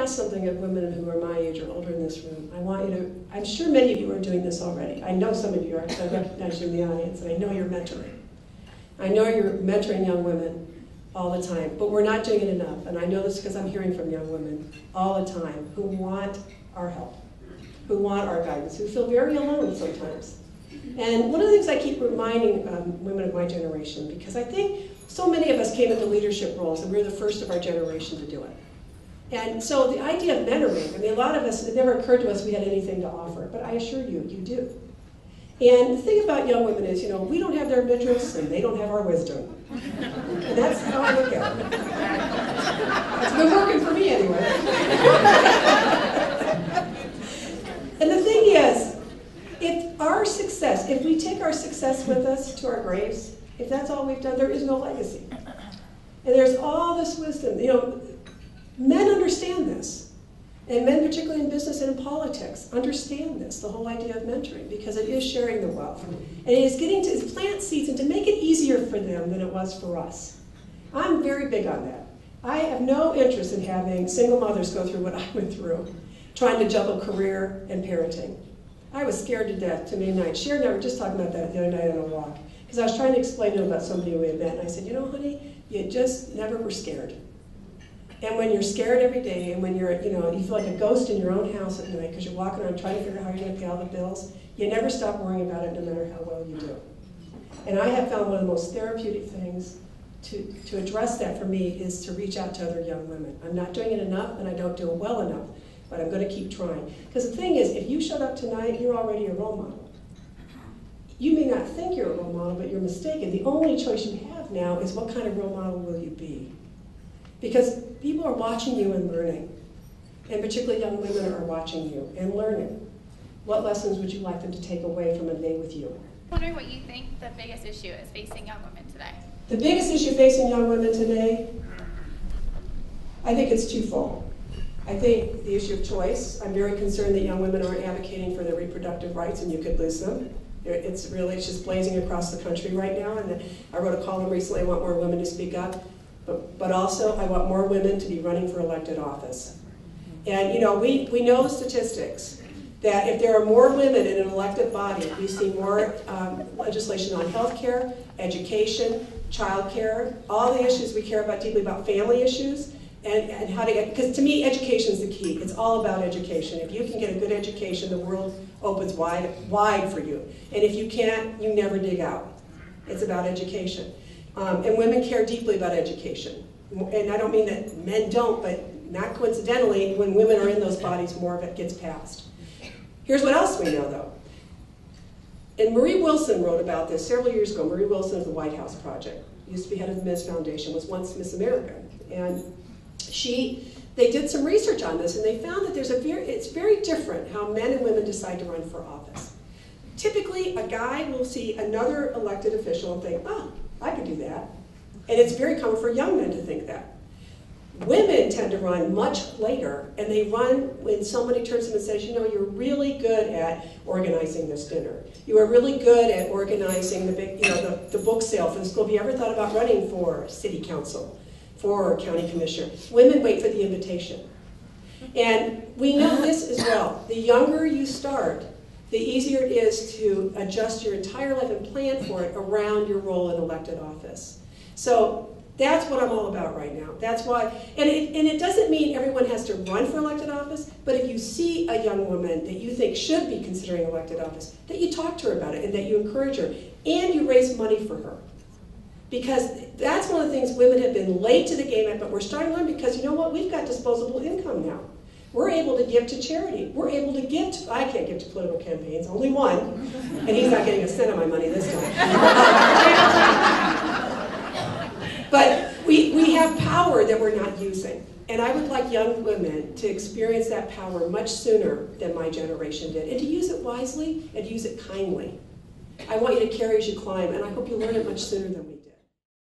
ask something of women who are my age or older in this room. I want you to, I'm sure many of you are doing this already. I know some of you are, because I recognize you in the audience, and I know you're mentoring. I know you're mentoring young women all the time, but we're not doing it enough. And I know this because I'm hearing from young women all the time who want our help, who want our guidance, who feel very alone sometimes. And one of the things I keep reminding women of my generation, because I think so many of us came into leadership roles and we were the first of our generation to do it. And so the idea of mentoring, I mean, a lot of us, it never occurred to us we had anything to offer, but I assure you, you do. And the thing about young women is, you know, we don't have their interests and they don't have our wisdom. And that's how I look at it. It's been working for me anyway. And the thing is, if our success, if we take our success with us to our graves, if that's all we've done, there is no legacy. And there's all this wisdom. You know, men understand this. And men, particularly in business and in politics, understand this, the whole idea of mentoring, because it is sharing the wealth. And it is getting to plant seeds and to make it easier for them than it was for us. I'm very big on that. I have no interest in having single mothers go through what I went through, trying to juggle career and parenting. I was scared to death to midnight. Sharon and I were just talking about that the other night on a walk, because I was trying to explain to him about somebody we had met, and I said, you know, honey, you just never were scared. And when you're scared every day, and when you're, you know, you feel like a ghost in your own house at night because you're walking around trying to figure out how you're going to pay all the bills, you never stop worrying about it no matter how well you do. And I have found one of the most therapeutic things to address that for me is to reach out to other young women. I'm not doing it enough, and I don't do it well enough, but I'm going to keep trying. Because the thing is, if you showed up tonight, you're already a role model. You may not think you're a role model, but you're mistaken. The only choice you have now is what kind of role model will you be? Because people are watching you and learning. And particularly young women are watching you and learning. What lessons would you like them to take away from a day with you? I'm wondering what you think the biggest issue is facing young women today. The biggest issue facing young women today, I think it's twofold. I think the issue of choice. I'm very concerned that young women aren't advocating for their reproductive rights, and you could lose them. It's just blazing across the country right now. And I wrote a column recently, I want more women to speak up. But also, I want more women to be running for elected office. And you know, we know the statistics that if there are more women in an elected body, we see more legislation on health care, education, child care, all the issues we care about deeply, about family issues, and how to get, because to me, education is the key. It's all about education. If you can get a good education, the world opens wide for you. And if you can't, you never dig out. It's about education. And women care deeply about education. And I don't mean that men don't, but not coincidentally, when women are in those bodies, more of it gets passed. Here's what else we know, though. And Marie Wilson wrote about this several years ago. Marie Wilson of the White House Project, used to be head of the Ms. Foundation, was once Miss America. And they did some research on this, and they found that it's very different how men and women decide to run for office. Typically, a guy will see another elected official and think, oh, I could do that. And it's very common for young men to think that. Women tend to run much later, and they run when somebody turns to them and says, you know, you're really good at organizing this dinner. You are really good at organizing the big, you know, the book sale for the school. Have you ever thought about running for city council, for county commissioner? Women wait for the invitation. And we know this as well. The younger you start, the easier it is to adjust your entire life and plan for it around your role in elected office. So that's what I'm all about right now. That's why, and it doesn't mean everyone has to run for elected office, but if you see a young woman that you think should be considering elected office, that you talk to her about it and that you encourage her, and you raise money for her. Because that's one of the things women have been late to the game at, but we're starting to learn, because you know what, we've got disposable income now. We're able to give to charity. We're able to give to, I can't give to political campaigns, only one, and he's not getting a cent of my money this time. But we have power that we're not using. And I would like young women to experience that power much sooner than my generation did, and to use it wisely and to use it kindly. I want you to carry as you climb, and I hope you learn it much sooner than we did.